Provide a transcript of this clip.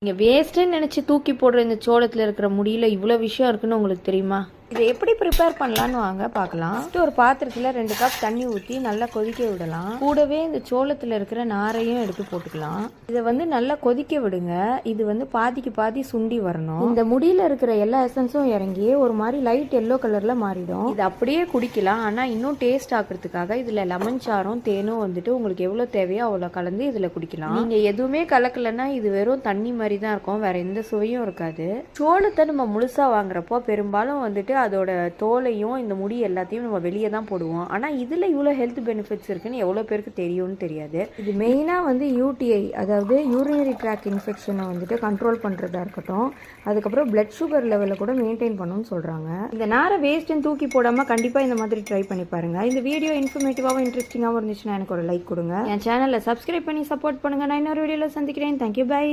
நீங்கள் வேஸ்ட்டுன்னு நினச்சி தூக்கி போடுற இந்த சோளத்தில் இருக்கிற முடியல இவ்வளோ விஷயம் இருக்குன்னு உங்களுக்கு தெரியுமா? இதை எப்படி ப்ரிப்பேர் பண்ணலான்னு வாங்க பார்க்கலாம். ஒரு பாத்திரத்தில் 2 கப் தண்ணி ஊற்றி நல்லா கொதிக்க விடலாம். கூடவே இந்த சோளத்தில் இருக்கிற நாரையும் எடுத்து போட்டுக்கலாம். இதை நல்லா கொதிக்க விடுங்க. இது பாதிக்கு பாதி சுண்டி வரணும். இந்த முடியில இருக்கிற எல்லா எசன்ஸும் இறங்கி ஒரு மாதிரி லைட் எல்லோ கலர்ல மாறிடும். இது அப்படியே குடிக்கலாம். ஆனால் இன்னும் டேஸ்ட் ஆக்கிறதுக்காக இதில் லெமன் சாரும் தேனும் உங்களுக்கு எவ்வளோ தேவையோ அவ்வளோ கலந்து இதில் குடிக்கலாம். நீங்கள் எதுவுமே கலக்கலைன்னா இது வெறும் தண்ணி மாதிரி தான் இருக்கும். வேற எந்த சுவையும் இருக்காது. சோளத்தை நம்ம முழுசா வாங்குறப்போ பெரும்பாலும் அதோட தோலையும் இந்த முடி எல்லாத்தையும் நம்ம வெளியே தான் போடுவோம். ஆனால் இதில் இவ்வளோ ஹெல்த் பெனிஃபிட்ஸ் இருக்குன்னு எவ்வளோ பேருக்கு தெரியும்னு தெரியாது. இது மெயினாக யூடிஐ, அதாவது யூரினரி ட்ராக் இன்ஃபெக்ஷனை கண்ட்ரோல் பண்ணுறதா இருக்கட்டும், அதுக்கப்புறம் பிளட் சுகர் லெவலில் கூட மெயின்டைன் பண்ணணும்னு சொல்கிறாங்க. இந்த நாரை வேஸ்ட்டுன்னு தூக்கி போடாமல் கண்டிப்பாக இந்த மாதிரி ட்ரை பண்ணி பாருங்கள். இந்த வீடியோ இன்ஃபர்மேட்டிவாகவும் இன்ட்ரெஸ்டிங்காகவும் இருந்துச்சுன்னா எனக்கு ஒரு லைக் கொடுங்க. என் சேனலை சப்ஸ்கிரைப் பண்ணி சப்போர்ட் பண்ணுங்கள். நான் இன்னொரு வீடியோவில் சந்திக்கிறேன். Thank you, by.